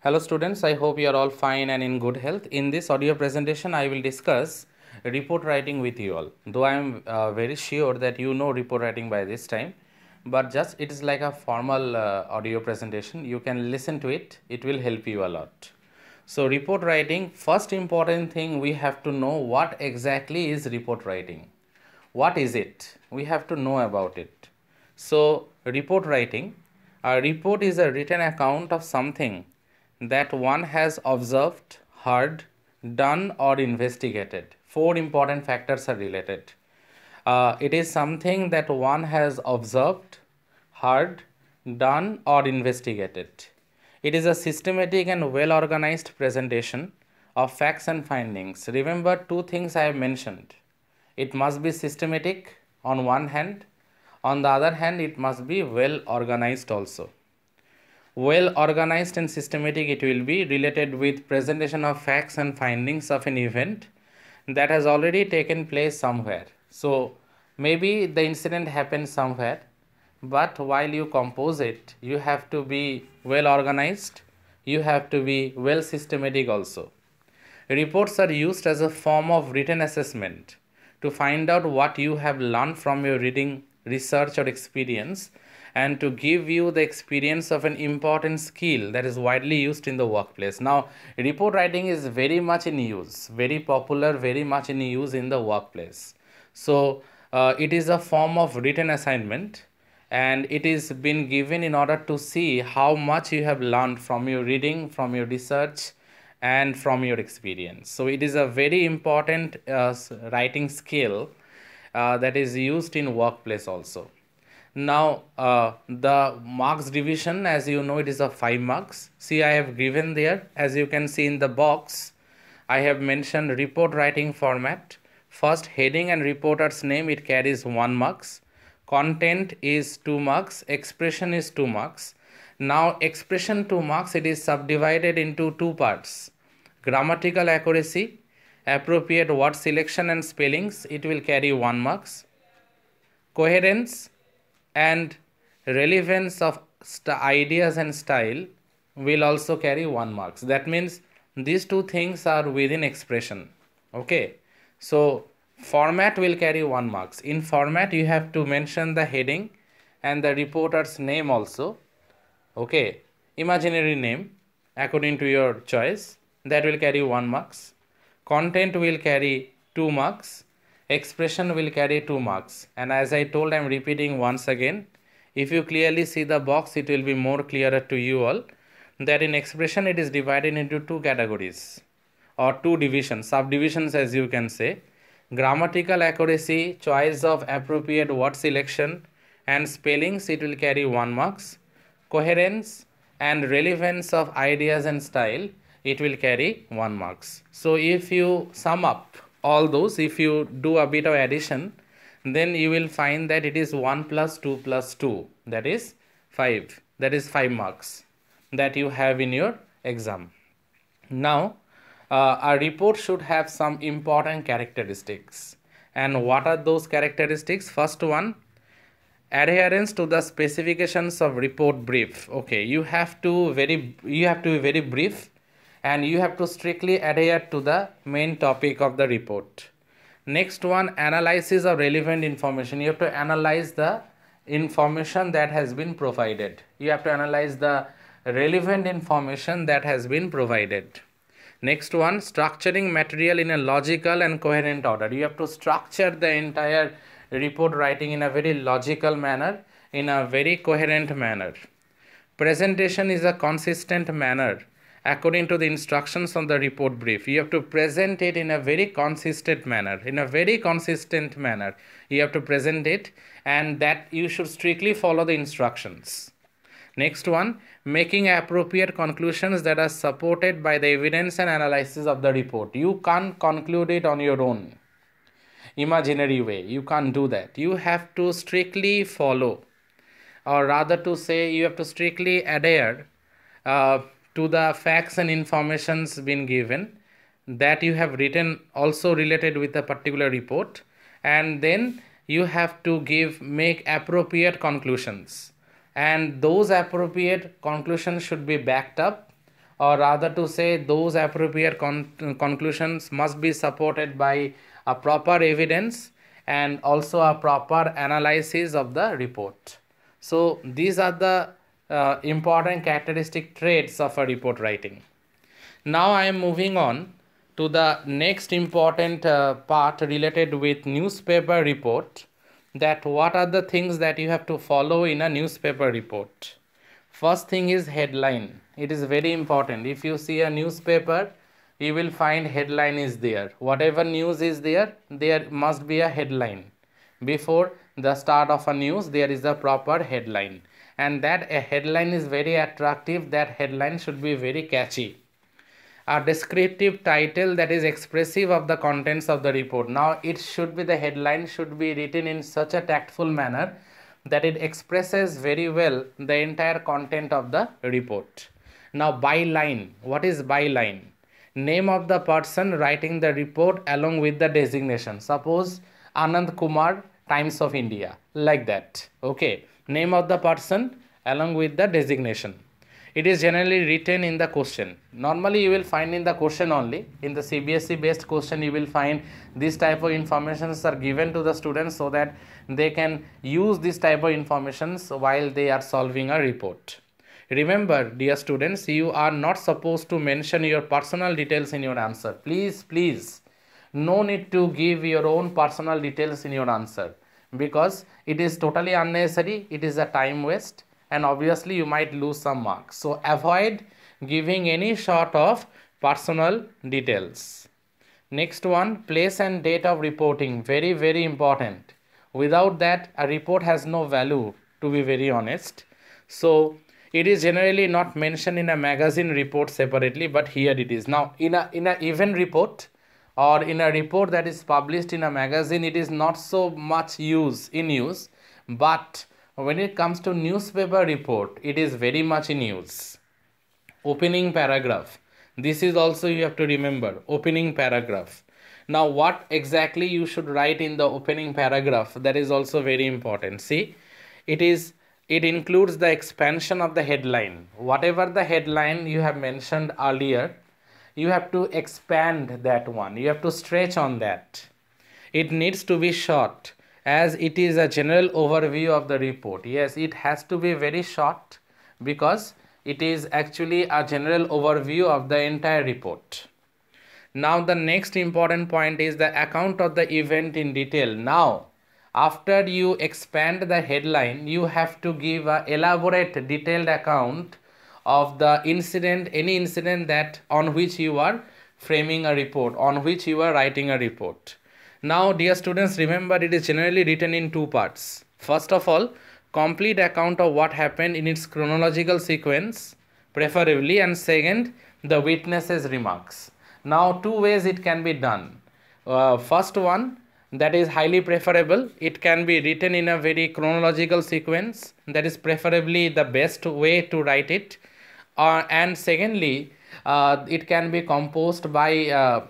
Hello students, I hope you are all fine and in good health. In this audio presentation, I will discuss report writing with you all. Though I am very sure that you know report writing by this time, but just it is like a formal audio presentation. You can listen to it, it will help you a lot. So report writing, first important thing we have to know what exactly is report writing. What is it? We have to know about it. So report writing, a report is a written account of something that one has observed, heard, done or investigated. Four important factors are related. It is something that one has observed, heard, done or investigated. It is a systematic and well organized presentation of facts and findings. Remember two things I have mentioned. It must be systematic on one hand, on the other hand it must be well organized also. Well organized and systematic, it will be related with presentation of facts and findings of an event that has already taken place somewhere. So maybe the incident happened somewhere, but while you compose it, you have to be well organized, you have to be well systematic also. Reports are used as a form of written assessment to find out what you have learned from your reading, research or experience, and to give you the experience of an important skill that is widely used in the workplace. Now, report writing is very much in use, very popular, very much in use in the workplace. So, it is a form of written assignment and it is been given in order to see how much you have learned from your reading, from your research and from your experience. So it is a very important writing skill that is used in workplace also. Now the marks division, as you know, it is of 5 marks. See, I have given there, as you can see in the box, I have mentioned report writing format. First, heading and reporter's name, it carries 1 marks. Content is 2 marks. Expression is 2 marks. Now expression 2 marks, it is subdivided into 2 parts. Grammatical accuracy, appropriate word selection and spellings, it will carry 1 marks. Coherence and relevance of ideas and style will also carry 1 marks. That means these two things are within expression. Okay, so format will carry 1 marks. In format you have to mention the heading and the reporter's name also. Okay, imaginary name according to your choice, that will carry 1 marks. Content will carry 2 marks. Expression will carry 2 marks. And as I told, I am repeating once again, if you clearly see the box, it will be more clearer to you all that in expression it is divided into 2 categories or 2 divisions, subdivisions as you can say. Grammatical accuracy, choice of appropriate word selection and spellings, it will carry 1 marks. Coherence and relevance of ideas and style, it will carry 1 marks. So if you sum up all those, if you do a bit of addition, then you will find that it is 1 plus 2 plus 2, that is 5. That is 5 marks that you have in your exam. Now, a report should have some important characteristics. And what are those characteristics? First one, adherence to the specifications of report brief. Okay, you have to be very brief and you have to strictly adhere to the main topic of the report. Next one, analysis of relevant information. You have to analyze the information that has been provided. You have to analyze the relevant information that has been provided. Next one, structuring material in a logical and coherent order. You have to structure the entire report writing in a very logical manner, in a very coherent manner. Presentation is a consistent manner according to the instructions on the report brief. You have to present it in a very consistent manner. In a very consistent manner, you have to present it, and that you should strictly follow the instructions. Next one, making appropriate conclusions that are supported by the evidence and analysis of the report. You can't conclude it on your own imaginary way. You can't do that. You have to strictly follow, or rather to say, you have to strictly adhere to the facts and informations been given that you have written, also related with a particular report, and then you have to make appropriate conclusions, and those appropriate conclusions should be backed up or rather to say those appropriate conclusions must be supported by a proper evidence and also a proper analysis of the report. So these are the important characteristic traits of a report writing. Now I am moving on to the next important part related with newspaper report, that what are the things that you have to follow in a newspaper report. First thing is headline. It is very important. If you see a newspaper, you will find headline is there. Whatever news is there, there must be a headline. Before the start of a news, there is a proper headline. And that a headline is very attractive. That headline should be very catchy. A descriptive title that is expressive of the contents of the report. Now it should be, the headline should be written in such a tactful manner that it expresses very well the entire content of the report. Now byline. What is byline? Name of the person writing the report along with the designation. Suppose Anand Kumar, Times of India, like that. Okay, name of the person along with the designation. It is generally written in the question. Normally you will find in the question only. In the CBSE based question you will find this type of informations are given to the students so that they can use this type of informations while they are solving a report. Remember, dear students, you are not supposed to mention your personal details in your answer. Please, no need to give your own personal details in your answer, because it is totally unnecessary. It is a time waste, and obviously you might lose some marks. So avoid giving any sort of personal details. Next one, place and date of reporting. Very important. Without that, a report has no value, to be very honest. So it is generally not mentioned in a magazine report separately, but here it is. Now in a event report or in a report that is published in a magazine, it is not so much in use, but when it comes to newspaper report, it is very much in use. Opening paragraph. This is also you have to remember, opening paragraph. Now what exactly you should write in the opening paragraph, that is also very important. See, it includes the expansion of the headline. Whatever the headline you have mentioned earlier, you have to expand that one. You have to stretch on that. It needs to be short, as it is a general overview of the report. Yes, it has to be very short because it is actually a general overview of the entire report. Now the next important point is the account of the event in detail. Now after you expand the headline, you have to give an elaborate detailed account of the incident, any incident that on which you are framing a report, on which you are writing a report. Now dear students, remember it is generally written in two parts. First of all, complete account of what happened in its chronological sequence preferably, and second, the witnesses' remarks. Now two ways it can be done. First one, that is highly preferable. It can be written in a very chronological sequence. That is preferably the best way to write it. And secondly, it can be composed by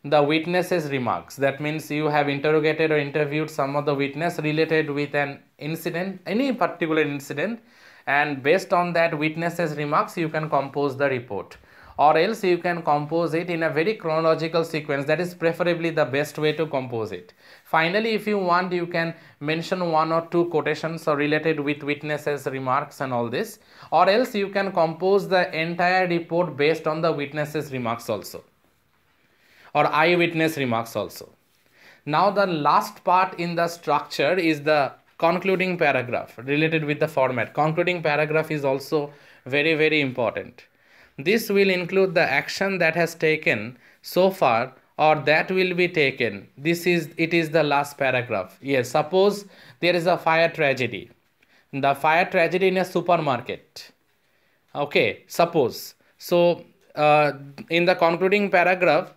the witnesses' remarks. That means you have interrogated or interviewed some of the witness related with an incident, any particular incident, and based on that witnesses' remarks you can compose the report. Or else you can compose it in a very chronological sequence. That is preferably the best way to compose it. Finally, if you want, you can mention one or two quotations or related with witnesses' remarks and all this. Or else you can compose the entire report based on the witnesses' remarks also, or eyewitness remarks also. Now the last part in the structure is the concluding paragraph related with the format. Concluding paragraph is also very important. This will include the action that has taken so far or that will be taken. It is the last paragraph. Yes, suppose there is a fire tragedy. The fire tragedy in a supermarket. Okay, suppose. So in the concluding paragraph,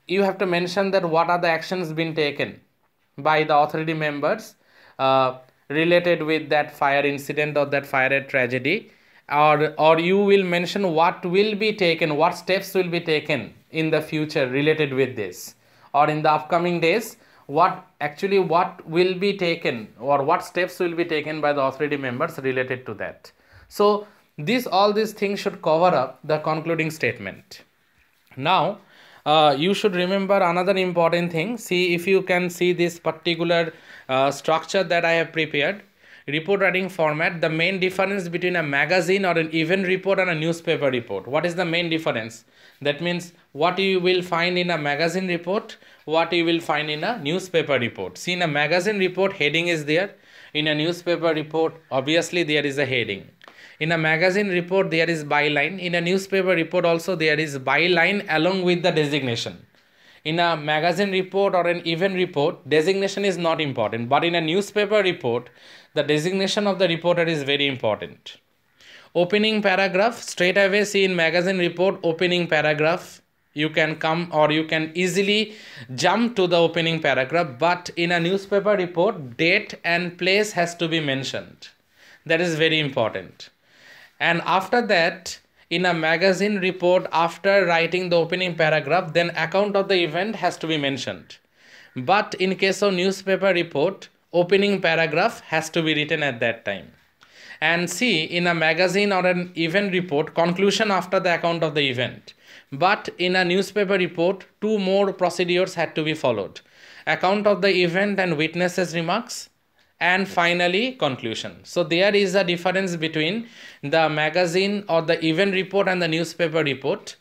you have to mention that what are the actions being taken by the authority members related with that fire incident or that fire tragedy, or you will mention what will be taken, what steps will be taken in the future related with this, or in the upcoming days what will be taken or what steps will be taken by the authority members related to that. So All these things should cover up the concluding statement. Now, you should remember another important thing. See, if you can see this particular structure that I have prepared, report writing format, the main difference between a magazine or an event report and a newspaper report. What is the main difference? That means what you will find in a magazine report, what you will find in a newspaper report. See, in a magazine report, heading is there. In a newspaper report, obviously there is a heading. In a magazine report, there is byline. In a newspaper report also, there is byline along with the designation. In a magazine report or an event report, designation is not important. But in a newspaper report, the designation of the reporter is very important. Opening paragraph, straight away see in magazine report, opening paragraph. You can come or you can easily jump to the opening paragraph. But in a newspaper report, date and place has to be mentioned. That is very important. And after that, in a magazine report, after writing the opening paragraph, then account of the event has to be mentioned. But in case of newspaper report, opening paragraph has to be written at that time. And see, in a magazine or an event report, conclusion after the account of the event. But in a newspaper report, two more procedures had to be followed. Account of the event and witnesses' remarks, and finally conclusion. So there is a difference between the magazine or the event report and the newspaper report.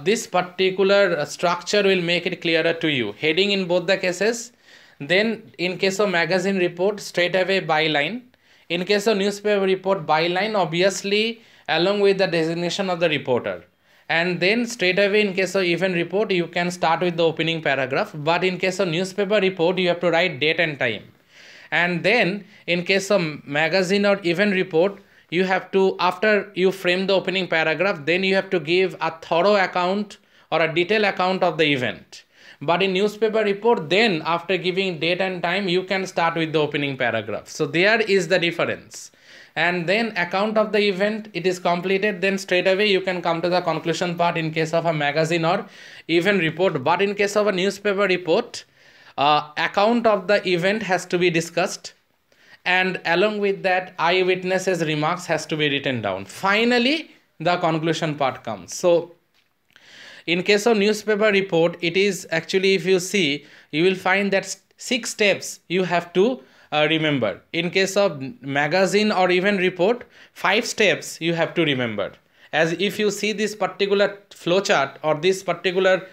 This particular structure will make it clearer to you. Heading in both the cases. Then in case of magazine report, straight away byline. In case of newspaper report, byline obviously along with the designation of the reporter. And then straight away in case of event report, you can start with the opening paragraph. But in case of newspaper report, you have to write date and time. And then in case of magazine or event report, you have to, after you frame the opening paragraph, then you have to give a thorough account or a detailed account of the event. But in newspaper report, then after giving date and time, you can start with the opening paragraph. So there is the difference. And then account of the event, it is completed, then straight away you can come to the conclusion part in case of a magazine or event report. But in case of a newspaper report, account of the event has to be discussed, and along with that eyewitnesses remarks has to be written down. Finally the conclusion part comes. So in case of newspaper report, it is actually, if you see, you will find that 6 steps you have to remember. In case of magazine or event report, 5 steps you have to remember. As if you see this particular flow chart or this particular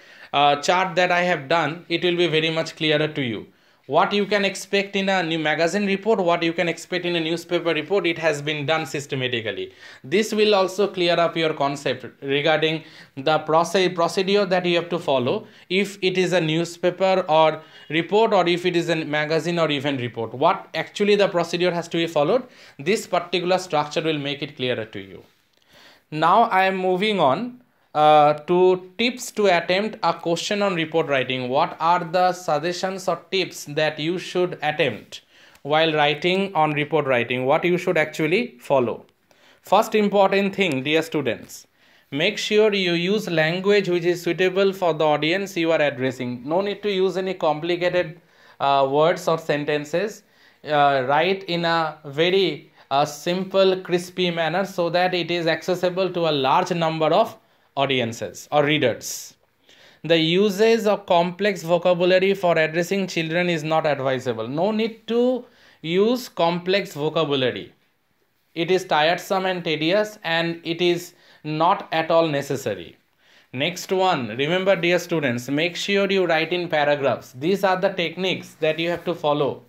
chart that I have done, it will be very much clearer to you. What you can expect in a new magazine report, what you can expect in a newspaper report, it has been done systematically. This will also clear up your concept regarding the procedure that you have to follow if it is a newspaper or report, or if it is a magazine or event report. What actually the procedure has to be followed, this particular structure will make it clearer to you. Now I am moving on to tips to attempt a question on report writing. What are the suggestions or tips that you should attempt while writing on report writing? What you should actually follow? First important thing, dear students, make sure you use language which is suitable for the audience you are addressing. No need to use any complicated words or sentences. Write in a very simple, crispy manner so that it is accessible to a large number of audiences or readers. The usage of complex vocabulary for addressing children is not advisable. No need to use complex vocabulary. It is tiresome and tedious, and it is not at all necessary. Next one, remember dear students, make sure you write in paragraphs. These are the techniques that you have to follow.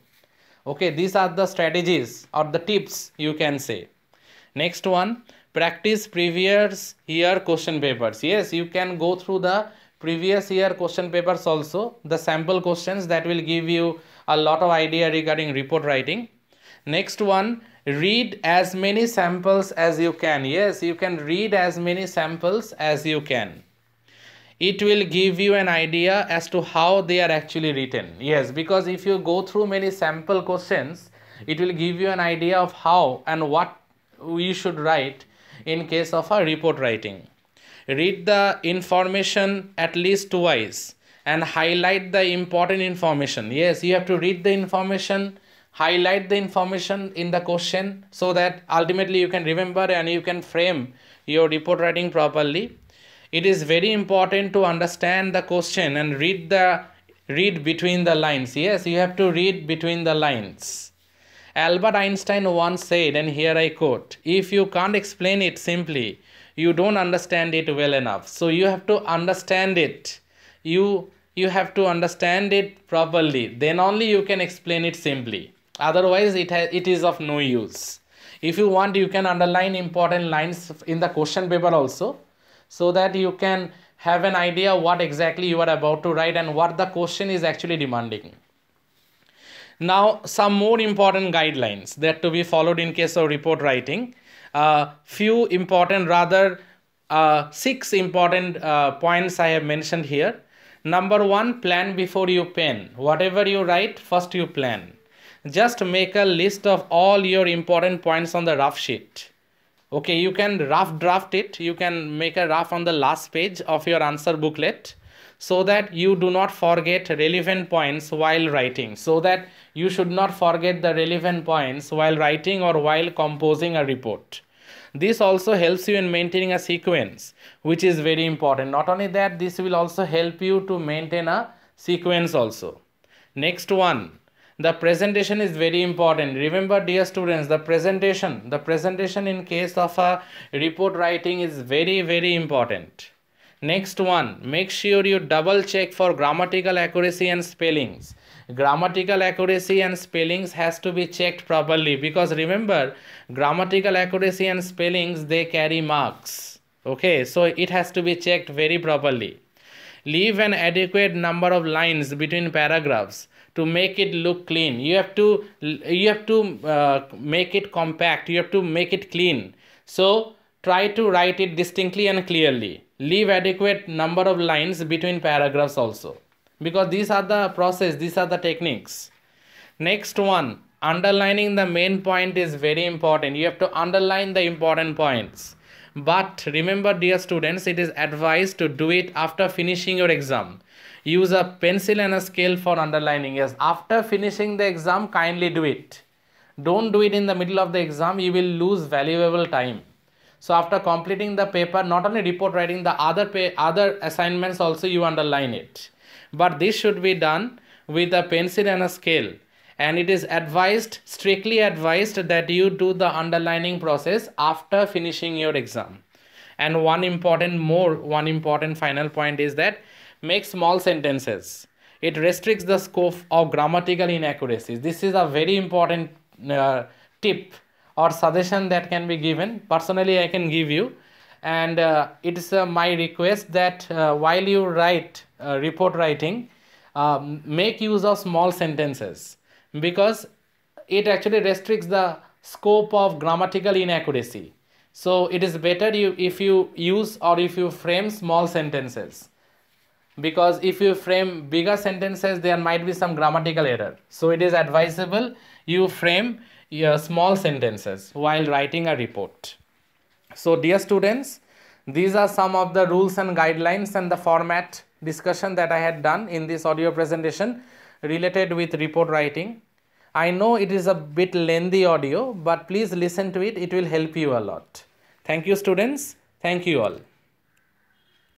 Okay, these are the strategies or the tips you can say. Next one, practice previous year question papers. Yes, you can go through the previous year question papers also, the sample questions that will give you a lot of idea regarding report writing. Next one, read as many samples as you can. Yes, you can read as many samples as you can. It will give you an idea as to how they are actually written. Yes, because if you go through many sample questions, it will give you an idea of how and what we should write in case of a report writing. Read the information at least twice and highlight the important information. Yes, you have to read the information, highlight the information in the question so that ultimately you can remember and you can frame your report writing properly. It is very important to understand the question and read between the lines. Yes, you have to read between the lines. Albert Einstein once said, and here I quote, if you can't explain it simply, you don't understand it well enough. So you have to understand it. You have to understand it properly. Then only you can explain it simply. Otherwise, it is of no use. If you want, you can underline important lines in the question paper also, so that you can have an idea what exactly you are about to write and what the question is actually demanding. Now, some more important guidelines that to be followed in case of report writing. Few important, rather 6 important points I have mentioned here. Number 1, plan before you pen. Whatever you write, first you plan. Just make a list of all your important points on the rough sheet. Okay, you can rough draft it. You can make a rough on the last page of your answer booklet, so that you do not forget relevant points while writing. So that you should not forget the relevant points while writing or while composing a report. This also helps you in maintaining a sequence, which is very important. Not only that, this will also help you to maintain a sequence also. Next one, the presentation is very important. Remember, dear students, the presentation in case of a report writing is very, very important. Next one, make sure you double check for grammatical accuracy and spellings. Grammatical accuracy and spellings has to be checked properly, because remember, grammatical accuracy and spellings, they carry marks. Okay, so it has to be checked very properly. Leave an adequate number of lines between paragraphs to make it look clean. You have to make it compact. You have to make it clean. So try to write it distinctly and clearly. Leave adequate number of lines between paragraphs also, because these are the process, these are the techniques. Next one, underlining the main point is very important. You have to underline the important points. But remember, dear students, it is advised to do it after finishing your exam. Use a pencil and a scale for underlining. Yes, after finishing the exam, kindly do it. Don't do it in the middle of the exam. You will lose valuable time. So after completing the paper, not only report writing, the other assignments also you underline it. But this should be done with a pencil and a scale. And it is advised, strictly advised, that you do the underlining process after finishing your exam. And one important final point is that make small sentences. It restricts the scope of grammatical inaccuracies. This is a very important tip or suggestion that can be given. Personally, I can give you. And it is my request that while you write report writing, make use of small sentences, because it actually restricts the scope of grammatical inaccuracy. So it is better if you use or if you frame small sentences, because if you frame bigger sentences, there might be some grammatical error. So it is advisable you frame your small sentences while writing a report. So dear students, these are some of the rules and guidelines and the format discussion that I had done in this audio presentation related with report writing. I know it is a bit lengthy audio, but please listen to it. It will help you a lot. Thank you, students. Thank you all.